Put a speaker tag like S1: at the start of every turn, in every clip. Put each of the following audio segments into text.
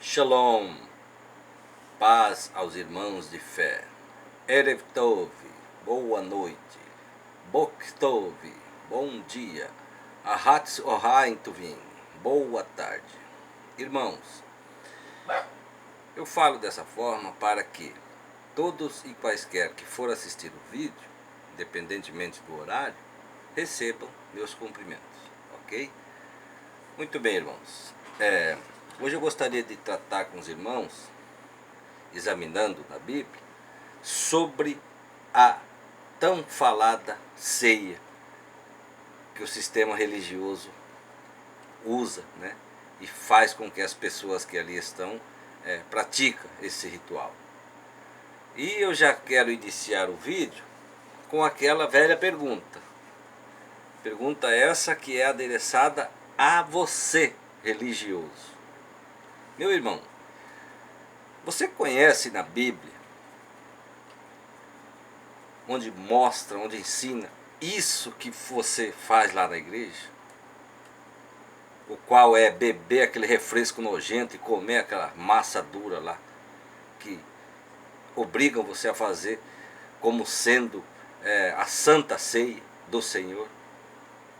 S1: Shalom, paz aos irmãos de fé. Erev Tov, boa noite. Bok Tov, bom dia. Ahatz Ohain Tuvim, boa tarde. Irmãos, eu falo dessa forma para que todos e quaisquer que for assistir o vídeo, independentemente do horário, recebam meus cumprimentos, ok? Muito bem, irmãos. Hoje eu gostaria de tratar com os irmãos, examinando na Bíblia, sobre a tão falada ceia que o sistema religioso usa, né? E faz com que as pessoas que ali estão praticam esse ritual. E eu já quero iniciar o vídeo com aquela velha pergunta. Pergunta essa que é adereçada a você, religioso. Meu irmão, você conhece na Bíblia, onde mostra, onde ensina isso que você faz lá na igreja? O qual é beber aquele refresco nojento e comer aquela massa dura lá, que obrigam você a fazer como sendo a santa ceia do Senhor.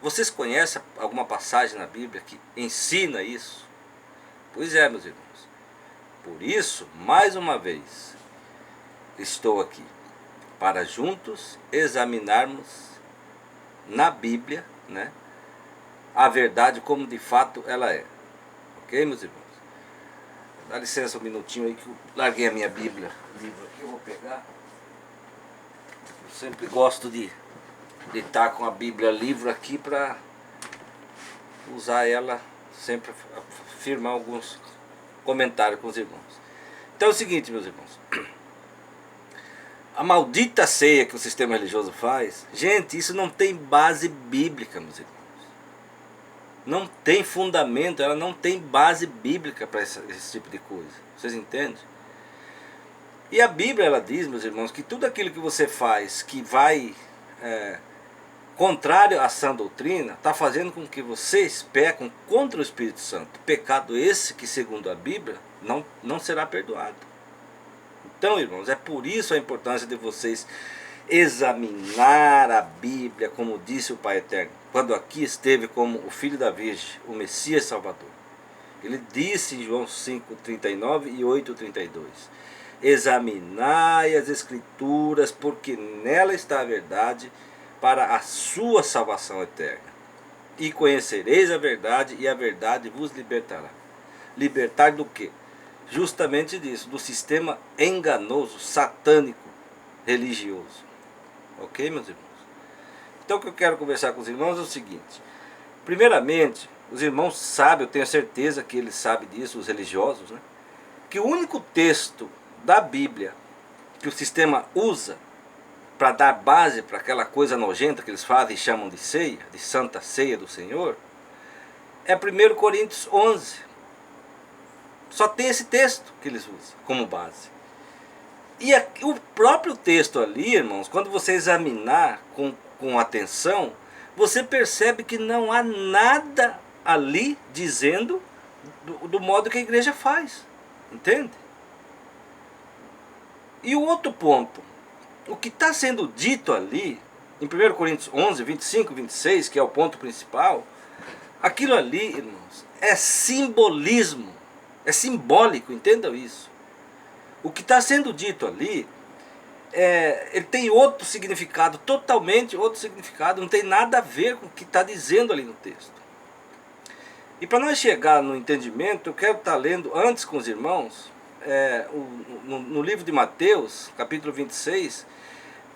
S1: Vocês conhecem alguma passagem na Bíblia que ensina isso? Pois é, meus irmãos. Por isso, mais uma vez, estou aqui para juntos examinarmos na Bíblia, né, a verdade como de fato ela é. Ok, meus irmãos? Dá licença um minutinho aí que eu larguei a minha Bíblia. Livro aqui, eu vou pegar. Eu sempre gosto de estar com a Bíblia livro aqui para usar ela, sempre afirmar alguns comentários com os irmãos. Então é o seguinte, meus irmãos. A maldita ceia que o sistema religioso faz, gente, isso não tem base bíblica, meus irmãos. Não tem fundamento, ela não tem base bíblica para esse tipo de coisa. Vocês entendem? E a Bíblia, ela diz, meus irmãos, que tudo aquilo que você faz que vai contrário à sã doutrina, está fazendo com que vocês pecam contra o Espírito Santo. Pecado esse que, segundo a Bíblia, não será perdoado. Então, irmãos, é por isso a importância de vocês examinar a Bíblia, como disse o Pai Eterno, quando aqui esteve como o Filho da Virgem, o Messias Salvador. Ele disse em João 5,39 e 8,32, examinai as Escrituras, porque nela está a verdade, para a sua salvação eterna. E conhecereis a verdade, e a verdade vos libertará. Libertar do quê? Justamente disso, do sistema enganoso, satânico, religioso. Ok, meus irmãos? Então o que eu quero conversar com os irmãos é o seguinte. Primeiramente, os irmãos sabem, eu tenho certeza que eles sabem disso, os religiosos, né? Que o único texto da Bíblia que o sistema usa para dar base para aquela coisa nojenta que eles fazem e chamam de ceia, de santa ceia do Senhor, é 1 Coríntios 11. Só tem esse texto que eles usam como base. E o próprio texto ali, irmãos, quando você examinar com atenção, você percebe que não há nada ali dizendo do modo que a igreja faz. Entende? E o outro ponto, o que está sendo dito ali, em 1 Coríntios 11, 25 e 26, que é o ponto principal, aquilo ali, irmãos, é simbolismo, é simbólico, entendam isso. O que está sendo dito ali, ele tem outro significado, totalmente outro significado, não tem nada a ver com o que está dizendo ali no texto. E para nós chegar no entendimento, eu quero estar lendo antes com os irmãos, no livro de Mateus, capítulo 26,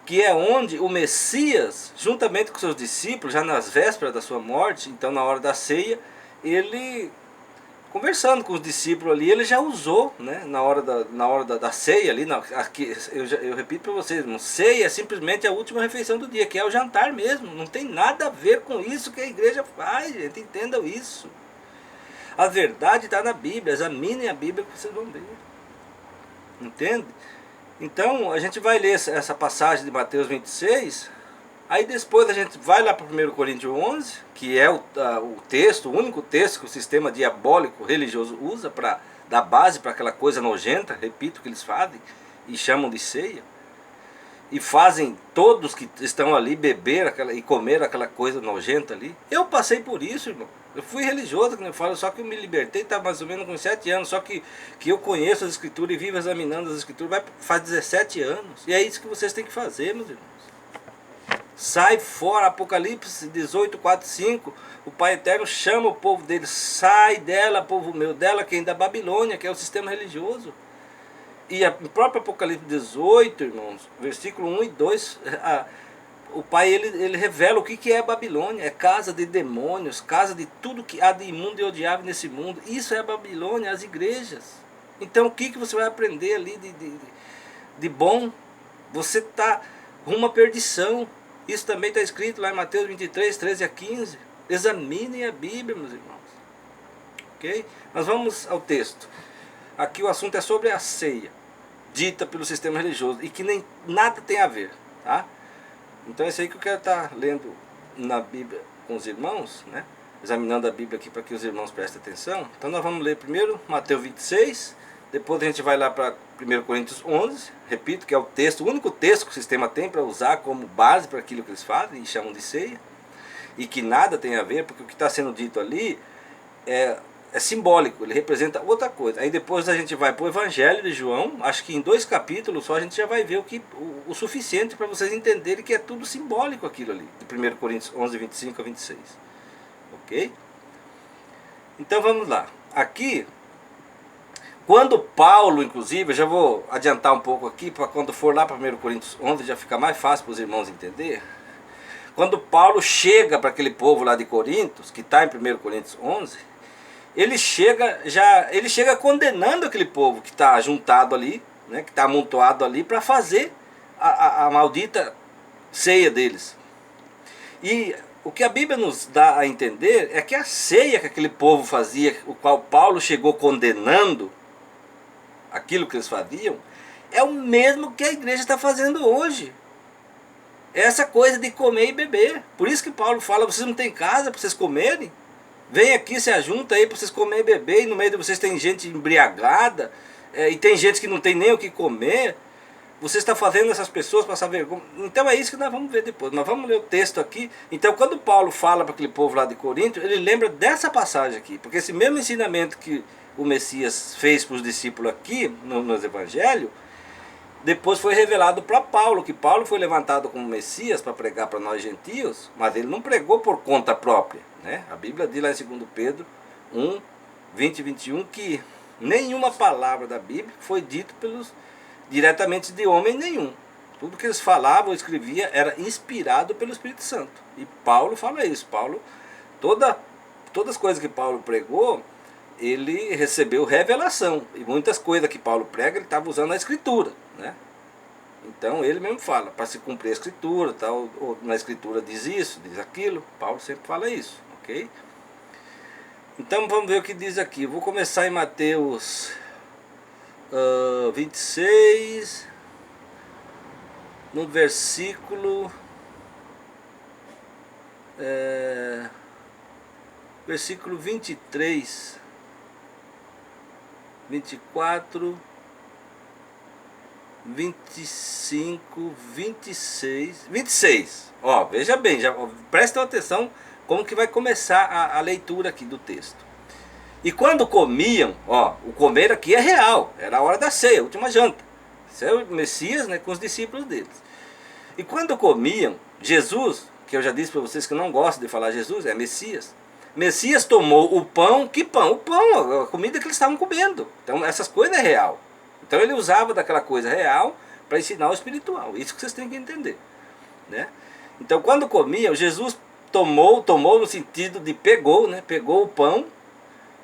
S1: que é onde o Messias, juntamente com seus discípulos, já nas vésperas da sua morte, então na hora da ceia, ele, conversando com os discípulos ali, ele já usou, né, na hora da ceia, ali, aqui, eu repito para vocês, irmãos, ceia é simplesmente a última refeição do dia, que é o jantar mesmo, não tem nada a ver com isso que a igreja faz, gente, entendam isso. A verdade está na Bíblia, examinem a Bíblia que vocês vão ver. Entende? Então a gente vai ler essa passagem de Mateus 26, aí depois a gente vai lá para 1 Coríntios 11, que é o texto, o único texto que o sistema diabólico religioso usa para dá base para aquela coisa nojenta, repito, que eles fazem, e chamam de ceia. E fazem todos que estão ali beber e comer aquela coisa nojenta ali. Eu passei por isso, irmão. Eu fui religioso, como eu falo, só que eu me libertei, estava mais ou menos com 7 anos. Só que eu conheço as escrituras e vivo examinando as escrituras faz 17 anos. E é isso que vocês têm que fazer, meus irmãos. Sai fora, Apocalipse 18, 4, 5. O Pai Eterno chama o povo dele. Sai dela, povo meu, dela quem? Da Babilônia, que é o sistema religioso. E o próprio Apocalipse 18, irmãos, versículo 1 e 2, o Pai ele revela o que é a Babilônia. É casa de demônios, casa de tudo que há de imundo e odiável nesse mundo. Isso é a Babilônia, as igrejas. Então o que você vai aprender ali de bom? Você está rumo à perdição. Isso também está escrito lá em Mateus 23, 13 a 15. Examinem a Bíblia, meus irmãos. Ok? Mas vamos ao texto. Aqui o assunto é sobre a ceia, dita pelo sistema religioso, e que nem nada tem a ver, tá? Então é isso aí que eu quero estar lendo na Bíblia com os irmãos, né? Examinando a Bíblia aqui para que os irmãos prestem atenção. Então nós vamos ler primeiro Mateus 26, depois a gente vai lá para 1 Coríntios 11, repito que é o texto, o único texto que o sistema tem para usar como base para aquilo que eles fazem e chamam de ceia, e que nada tem a ver, porque o que está sendo dito ali é simbólico, ele representa outra coisa. Aí depois a gente vai para o Evangelho de João, acho que em 2 capítulos só a gente já vai ver o suficiente para vocês entenderem que é tudo simbólico aquilo ali, de 1 Coríntios 11, 25 a 26. Ok? Então vamos lá. Aqui, quando Paulo, inclusive, eu já vou adiantar um pouco aqui, para quando for lá para 1 Coríntios 11 já fica mais fácil para os irmãos entenderem. Quando Paulo chega para aquele povo lá de Corintos, que está em 1 Coríntios 11, ele chega condenando aquele povo que está juntado ali, né, que está amontoado ali para fazer a maldita ceia deles. E o que a Bíblia nos dá a entender é que a ceia que aquele povo fazia, o qual Paulo chegou condenando aquilo que eles faziam, é o mesmo que a igreja está fazendo hoje. Essa coisa de comer e beber. Por isso que Paulo fala, vocês não têm casa para vocês comerem? Vem aqui, se ajunta aí para vocês comer e beber, e no meio de vocês tem gente embriagada, e tem gente que não tem nem o que comer. Você está fazendo essas pessoas passar vergonha. Então é isso que nós vamos ver depois. Nós vamos ler o texto aqui. Então quando Paulo fala para aquele povo lá de Corinto, ele lembra dessa passagem aqui. Porque esse mesmo ensinamento que o Messias fez para os discípulos aqui, nos evangelhos, depois foi revelado para Paulo, que Paulo foi levantado como Messias para pregar para nós gentios, mas ele não pregou por conta própria, né? A Bíblia diz lá em 2 Pedro 1, 20 e 21 que nenhuma palavra da Bíblia foi dita diretamente de homem nenhum. Tudo que eles falavam ou escreviam era inspirado pelo Espírito Santo. E Paulo fala isso. Todas as coisas que Paulo pregou, ele recebeu revelação. E muitas coisas que Paulo prega, ele estava usando a Escritura, né? Então ele mesmo fala, para se cumprir a Escritura, tal, ou na Escritura diz isso, diz aquilo. Paulo sempre fala isso, ok? Então vamos ver o que diz aqui. Vou começar em Mateus 26, no versículo... versículo 23, 24, 25, 26. Ó, veja bem, prestem atenção como que vai começar a leitura aqui do texto. E quando comiam, ó, o comer aqui é real, era a hora da ceia, a última janta. Esse é o Messias, né, com os discípulos deles. E quando comiam, Jesus, que eu já disse para vocês que eu não gosto de falar Jesus, é Messias. Messias tomou o pão, que pão? O pão, a comida que eles estavam comendo. Então essas coisas é real. Então ele usava daquela coisa real para ensinar o espiritual. Isso que vocês têm que entender, né? Então quando comiam, Jesus tomou no sentido de pegou, né? Pegou o pão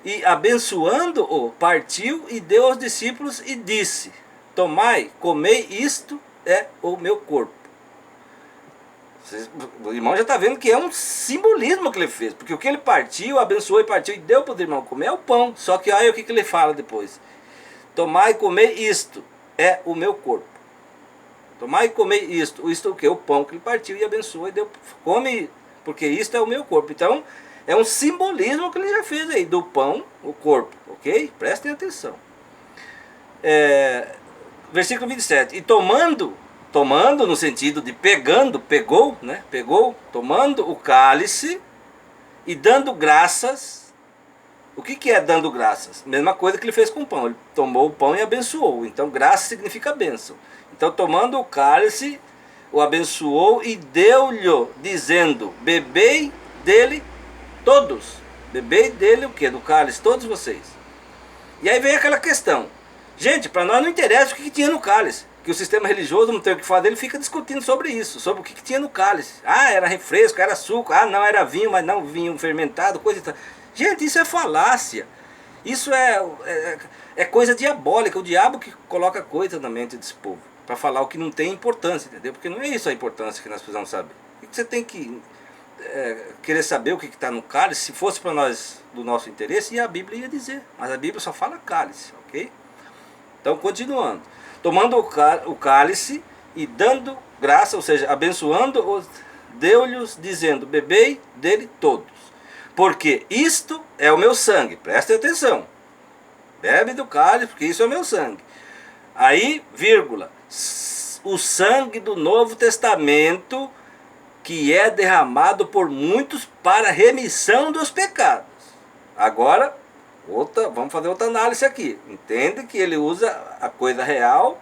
S1: e abençoando-o, partiu e deu aos discípulos e disse: tomai, comei, isto é o meu corpo. O irmão já está vendo que é um simbolismo que ele fez, porque o que ele partiu, abençoou e partiu e deu para o irmão comer é o pão. Só que aí o que ele fala depois? Tomai e comei, isto é o meu corpo. Tomai e comei isto o que? O pão que ele partiu e abençoou e deu, come, porque isto é o meu corpo. Então é um simbolismo que ele já fez aí, do pão, o corpo, ok? Prestem atenção. Versículo 27. E tomando no sentido de pegando, pegou, né? Pegou, tomando o cálice e dando graças. O que é dando graças? Mesma coisa que ele fez com o pão. Ele tomou o pão e abençoou. Então, graça significa bênção. Então, tomando o cálice, o abençoou e deu-lhe, dizendo: bebei dele todos. Bebei dele o quê? Do cálice, todos vocês. E aí vem aquela questão. Gente, para nós não interessa o que tinha no cálice. Que o sistema religioso não tem o que fazer, ele fica discutindo sobre isso. Sobre o que tinha no cálice. Ah, era refresco, era suco. Ah, não, era vinho, mas não vinho fermentado, coisa e tal. Gente, isso é falácia. Isso é coisa diabólica. O diabo que coloca coisa na mente desse povo. Para falar o que não tem importância, entendeu? Porque não é isso a importância que nós precisamos saber. O que você tem que querer saber o que está no cálice? Se fosse para nós do nosso interesse, e a Bíblia ia dizer. Mas a Bíblia só fala cálice, ok? Então, continuando. Tomando o cálice e dando graça, ou seja, abençoando, deu-lhes, dizendo: bebei dele todos. Porque isto é o meu sangue. Prestem atenção. Bebe do cálice, porque isso é o meu sangue. Aí, vírgula, o sangue do Novo Testamento, que é derramado por muitos para remissão dos pecados. Agora, vamos fazer outra análise aqui. Entende que ele usa a coisa real,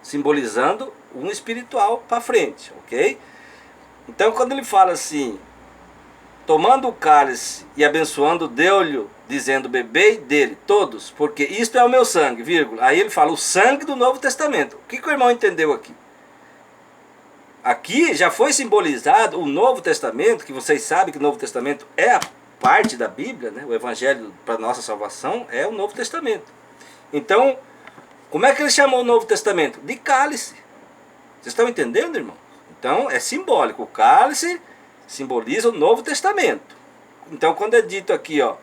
S1: simbolizando um espiritual para frente, ok? Então, quando ele fala assim, tomando o cálice e abençoando, deu-lhe, dizendo: bebei dele todos, porque isto é o meu sangue, vírgula. Aí ele fala o sangue do Novo Testamento. O que o irmão entendeu aqui? Aqui já foi simbolizado o Novo Testamento, que vocês sabem que o Novo Testamento é a parte da Bíblia, né? O Evangelho para nossa salvação é o Novo Testamento. Então, como é que ele chamou o Novo Testamento? De cálice. Vocês estão entendendo, irmão? Então, é simbólico. O cálice simboliza o Novo Testamento. Então, quando é dito aqui, ó,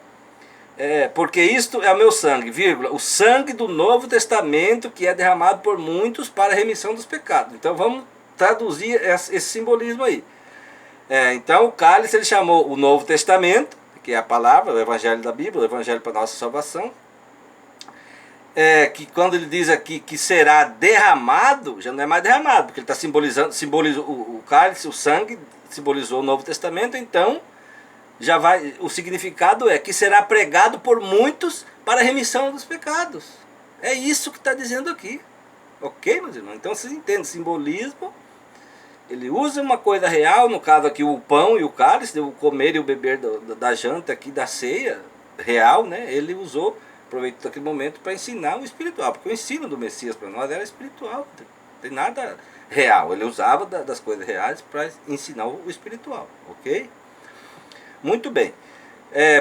S1: porque isto é o meu sangue, vírgula, o sangue do Novo Testamento que é derramado por muitos para a remissão dos pecados. Então, vamos traduzir esse simbolismo aí. Então, o cálice ele chamou o Novo Testamento, que é a palavra, o Evangelho da Bíblia, o Evangelho para a nossa salvação. Que quando ele diz aqui que será derramado, já não é mais derramado, porque ele está simbolizou o cálice, o sangue, simbolizou o Novo Testamento. Então, o significado é que será pregado por muitos para a remissão dos pecados. É isso que está dizendo aqui. Ok, meus irmãos? Então vocês entendem, simbolismo, ele usa uma coisa real, no caso aqui o pão e o cálice, o comer e o beber da janta aqui, da ceia real, né? Ele aproveitou aquele momento para ensinar o espiritual, porque o ensino do Messias para nós era espiritual, não tem nada real. Ele usava das coisas reais para ensinar o espiritual, ok? Muito bem.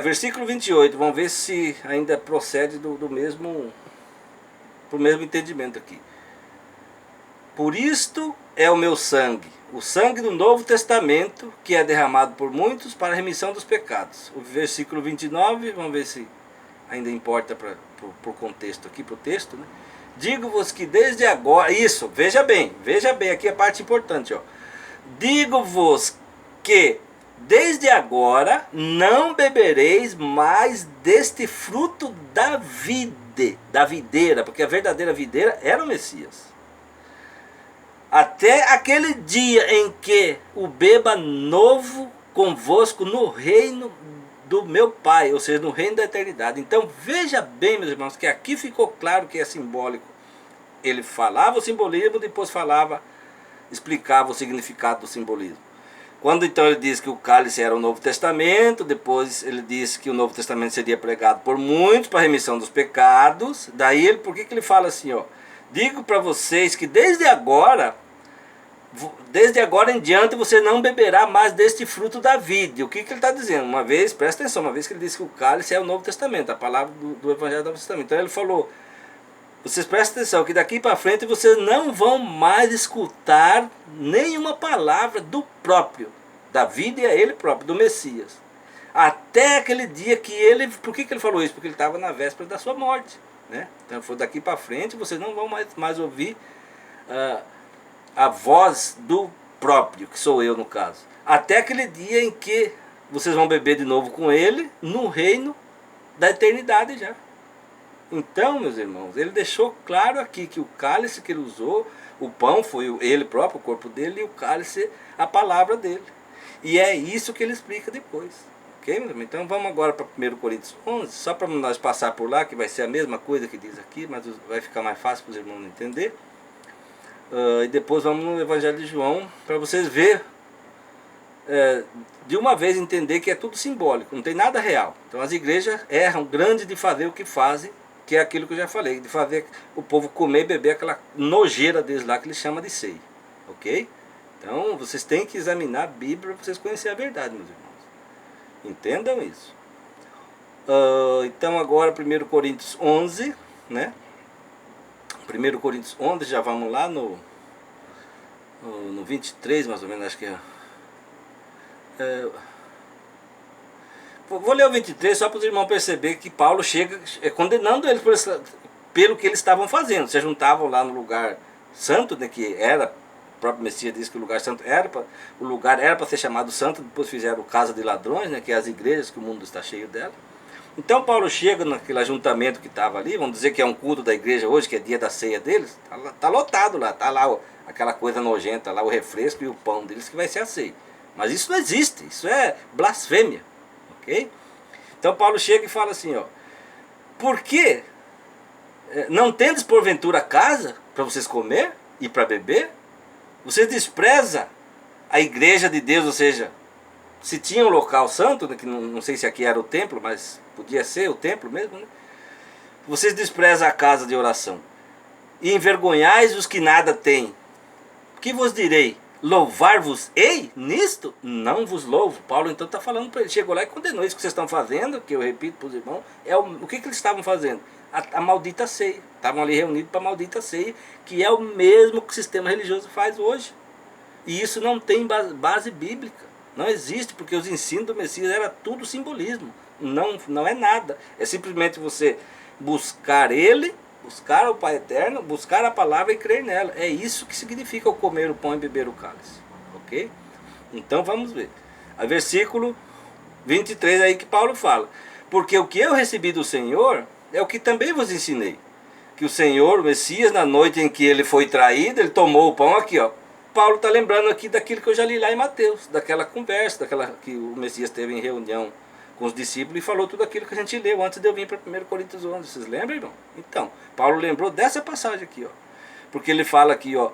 S1: Versículo 28, vamos ver se ainda procede do mesmo entendimento aqui. Por isto é o meu sangue, o sangue do Novo Testamento, que é derramado por muitos para a remissão dos pecados. O versículo 29, vamos ver se ainda importa para o contexto aqui, para o texto, né? Digo-vos que desde agora, isso, veja bem aqui a parte importante, ó. Digo-vos que desde agora não bebereis mais deste fruto da videira, porque a verdadeira videira era o Messias. Até aquele dia em que o beba novo convosco no reino do meu Pai, ou seja, no reino da eternidade. Então veja bem, meus irmãos, que aqui ficou claro que é simbólico. Ele falava o simbolismo, depois explicava o significado do simbolismo. Quando então ele diz que o cálice era o Novo Testamento, depois ele disse que o Novo Testamento seria pregado por muitos para a remissão dos pecados. Daí por que ele fala assim, ó? Digo para vocês que desde agora em diante você não beberá mais deste fruto da vide. O que ele está dizendo? Presta atenção, uma vez que ele disse que o cálice é o Novo Testamento, a palavra do Evangelho do Novo Testamento. Então ele falou, vocês prestem atenção, que daqui para frente vocês não vão mais escutar nenhuma palavra do próprio, da vida e a ele próprio, do Messias. Até aquele dia que ele... Por que ele falou isso? Porque ele estava na véspera da sua morte, né? Então ele falou, daqui para frente vocês não vão mais ouvir a voz do próprio, que sou eu no caso. Até aquele dia em que vocês vão beber de novo com ele, no reino da eternidade já. Então, meus irmãos, ele deixou claro aqui que o cálice que ele usou, o pão foi ele próprio, o corpo dele, e o cálice a palavra dele. E é isso que ele explica depois. Ok, meus irmãos? Então vamos agora para 1 Coríntios 11, só para nós passar por lá, que vai ser a mesma coisa que diz aqui, mas vai ficar mais fácil para os irmãos entender. E depois vamos no Evangelho de João, para vocês verem, de uma vez entender que é tudo simbólico, não tem nada real. Então as igrejas erram grande de fazer o que fazem, que é aquilo que eu já falei, de fazer o povo comer e beber aquela nojeira deles lá que eles chamam de ceia. Ok? Então vocês têm que examinar a Bíblia para vocês conhecerem a verdade, meus irmãos. Entendam isso. Então agora 1 Coríntios 11, né? 1 Coríntios 11, já vamos lá no 23 mais ou menos, acho que é. Vou ler o 23 só para os irmãos perceberem que Paulo chega condenando eles pelo que eles estavam fazendo. Se juntavam lá no lugar santo, né, que era, o próprio Messias disse que o lugar santo o lugar era para ser chamado santo, depois fizeram casa de ladrões, né, que é as igrejas, que o mundo está cheio dela. Então Paulo chega naquele ajuntamento que estava ali, vamos dizer que é um culto da igreja hoje, que é dia da ceia deles, tá lotado lá, tá lá aquela coisa nojenta lá, o refresco e o pão deles que vai ser a ceia. Mas isso não existe, isso é blasfêmia, ok? Então Paulo chega e fala assim, ó, por que não tendes porventura casa para vocês comer e para beber? Vocês desprezam a igreja de Deus, ou seja, se tinha um local santo, né, que não sei se aqui era o templo, mas podia ser o templo mesmo, né? Vocês desprezam a casa de oração e envergonhais os que nada têm. O que vos direi? Louvar-vos-ei nisto? Não vos louvo. Paulo então está falando para ele, chegou lá e condenou isso que vocês estão fazendo, que eu repito para os irmãos, o que eles estavam fazendo? A maldita ceia. Estavam ali reunidos para a maldita ceia, que é o mesmo que o sistema religioso faz hoje. E isso não tem base bíblica. Não existe, porque os ensinos do Messias era tudo simbolismo. Não é nada. É simplesmente você buscar ele, buscar o Pai Eterno, buscar a palavra e crer nela. É isso que significa o comer o pão e beber o cálice. Ok? Então vamos ver. A versículo 23 aí que Paulo fala. Porque o que eu recebi do Senhor é o que também vos ensinei. Que o Senhor, o Messias, na noite em que ele foi traído, ele tomou o pão aqui, ó. Paulo está lembrando aqui daquilo que eu já li lá em Mateus, daquela conversa, daquela que o Messias teve em reunião com os discípulos e falou tudo aquilo que a gente leu antes de eu vir para 1 Coríntios 11. Vocês lembram, irmão? Então, Paulo lembrou dessa passagem aqui, ó. Porque ele fala aqui, ó,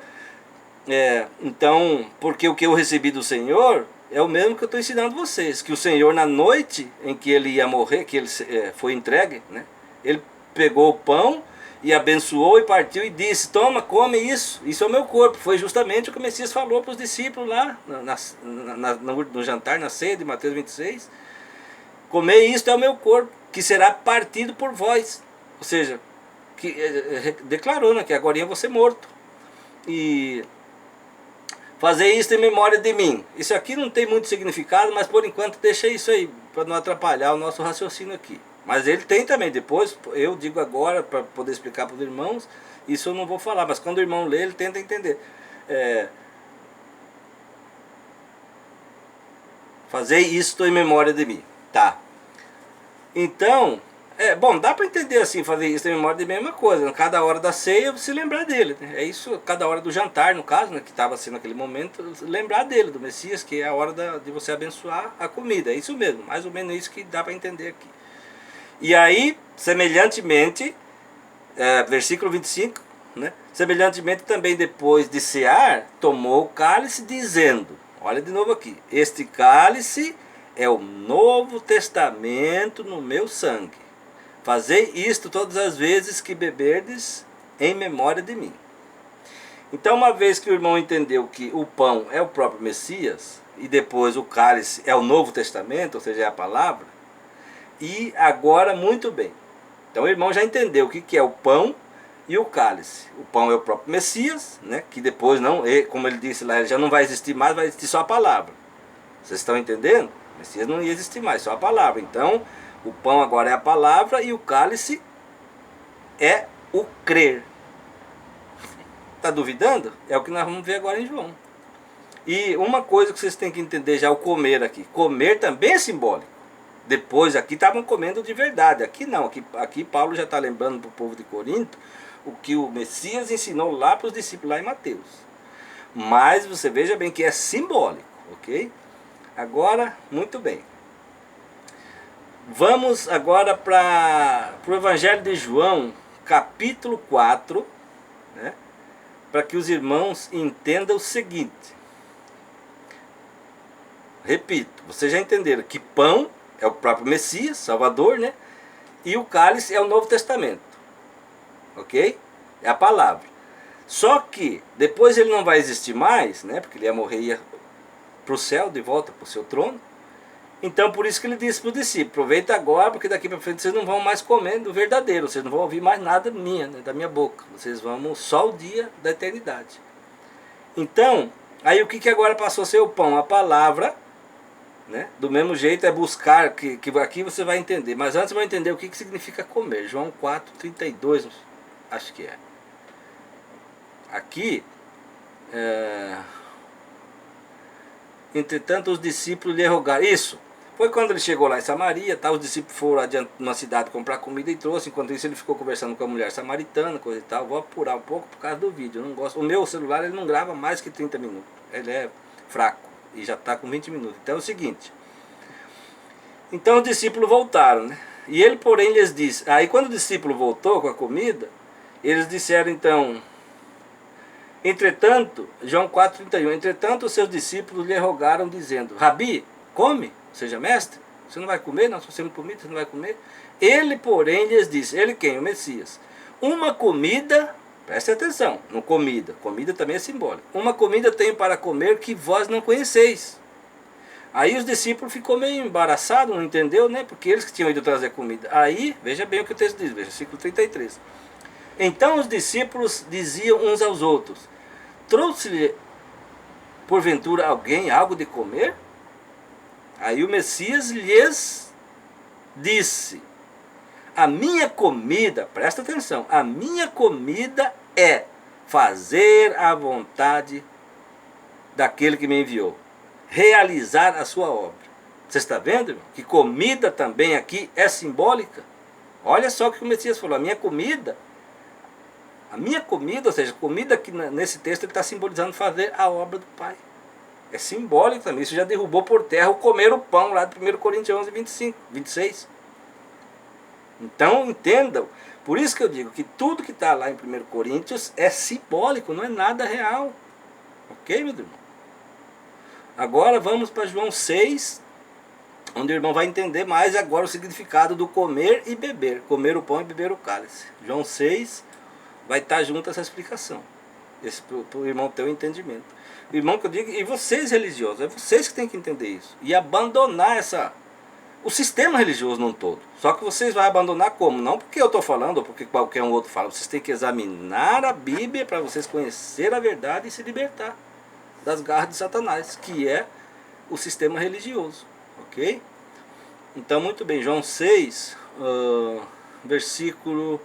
S1: então, porque o que eu recebi do Senhor é o mesmo que eu estou ensinando vocês, que o Senhor na noite em que ele ia morrer, que ele foi entregue, né, ele pegou o pão e abençoou e partiu e disse, toma, come isso é o meu corpo. Foi justamente o que o Messias falou para os discípulos lá no jantar, na ceia de Mateus 26. Comer isto é o meu corpo, que será partido por vós. Ou seja, que declarou, né, que agora eu vou ser morto. E fazer isso em memória de mim. Isso aqui não tem muito significado, mas por enquanto deixa isso aí, para não atrapalhar o nosso raciocínio aqui. Mas ele tem também, depois eu digo agora, para poder explicar para os irmãos, isso eu não vou falar, mas quando o irmão lê, ele tenta entender. Fazer isto em memória de mim. Tá. Então, bom, dá para entender assim, fazer isso em memória de mim é uma coisa. Cada hora da ceia, se lembrar dele. Né? É isso, cada hora do jantar, no caso, né, que estava sendo naquele momento, lembrar dele, do Messias, que é a hora de você abençoar a comida. É isso mesmo, mais ou menos isso que dá para entender aqui. E aí, semelhantemente, versículo 25, né? Semelhantemente também depois de cear, tomou o cálice dizendo, olha de novo aqui, este cálice é o Novo Testamento no meu sangue. Fazei isto todas as vezes que beberdes em memória de mim. Então, uma vez que o irmão entendeu que o pão é o próprio Messias, e depois o cálice é o Novo Testamento, ou seja, é a palavra, e agora, muito bem. Então o irmão já entendeu o que é o pão e o cálice. O pão é o próprio Messias, né, que depois, não, como ele disse lá, ele já não vai existir mais, vai existir só a palavra. Vocês estão entendendo? O Messias não ia existir mais, só a palavra. Então, o pão agora é a palavra e o cálice é o crer. Está duvidando? É o que nós vamos ver agora em João. E uma coisa que vocês têm que entender já, o comer aqui. Comer também é simbólico. Depois aqui estavam comendo de verdade. Aqui não, aqui Paulo já está lembrando para o povo de Corinto o que o Messias ensinou lá para os discípulos lá em Mateus. Mas você veja bem que é simbólico, ok? Agora, muito bem. Vamos agora para o Evangelho de João, capítulo 4, né? Para que os irmãos entendam o seguinte. Repito, vocês já entenderam que pão é o próprio Messias, Salvador, né? E o cálice é o Novo Testamento. Ok? É a palavra. Só que depois ele não vai existir mais, né? Porque ele ia morrer e ia para o céu, de volta para o seu trono. Então por isso que ele disse para os discípulos, aproveita agora, porque daqui para frente vocês não vão mais comer do verdadeiro, vocês não vão ouvir mais nada minha, né, da minha boca. Vocês vão só o dia da eternidade. Então, aí o que agora passou a ser o pão? A palavra, né? Do mesmo jeito é buscar, que aqui você vai entender. Mas antes você vai entender o que significa comer. João 4:32, acho que é. Aqui, entretanto os discípulos lhe rogaram. Isso, foi quando ele chegou lá em Samaria, tá? Os discípulos foram adiante numa cidade comprar comida e trouxe. Enquanto isso ele ficou conversando com a mulher samaritana, coisa e tal. Vou apurar um pouco por causa do vídeo. Eu não gosto. O meu celular ele não grava mais que 30 minutos. Ele é fraco e já está com 20 minutos. Então é o seguinte. Então os discípulos voltaram, né? E ele, porém, lhes disse. Aí quando o discípulo voltou com a comida, eles disseram então. Entretanto, João 4:31, entretanto os seus discípulos lhe rogaram dizendo, Rabi, come, seja mestre, você não vai comer, nós trouxemos comida, você não vai comer. Ele, porém, lhes disse, ele quem? O Messias. Uma comida, preste atenção, no comida também é simbólico. Uma comida tenho para comer que vós não conheceis. Aí os discípulos ficou meio embaraçados, não entendeu, né? Porque eles que tinham ido trazer comida. Aí, veja bem o que o texto diz, versículo 33. Então os discípulos diziam uns aos outros, trouxe-lhe porventura alguém algo de comer? Aí o Messias lhes disse, a minha comida, presta atenção, a minha comida é fazer a vontade daquele que me enviou, realizar a sua obra. Você está vendo, irmão? Que comida também aqui é simbólica? Olha só o que o Messias falou, a minha comida, ou seja, comida que nesse texto ele está simbolizando fazer a obra do Pai. É simbólico também, isso já derrubou por terra o comer o pão lá de 1 Coríntios 11:26. Então entendam, por isso que eu digo que tudo que está lá em 1 Coríntios é simbólico, não é nada real. Ok, meu irmão? Agora vamos para João 6, onde o irmão vai entender mais agora o significado do comer e beber. Comer o pão e beber o cálice. João 6 vai estar junto essa explicação. Para o irmão ter o entendimento. O irmão que eu digo, e vocês religiosos, é vocês que têm que entender isso. E abandonar o sistema religioso num todo. Só que vocês vão abandonar como? Não porque eu estou falando ou porque qualquer um outro fala. Vocês têm que examinar a Bíblia para vocês conhecer a verdade e se libertar das garras de Satanás, que é o sistema religioso. Ok? Então, muito bem. João 6, versículo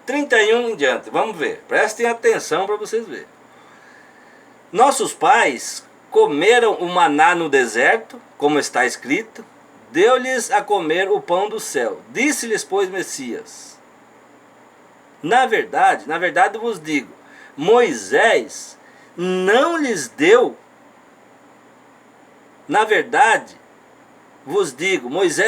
S1: 31 em diante. Vamos ver. Prestem atenção para vocês verem. Nossos pais comeram o maná no deserto, como está escrito, deu-lhes a comer o pão do céu. Disse-lhes, pois, Messias, na verdade vos digo, Moisés não lhes deu, na verdade vos digo, Moisés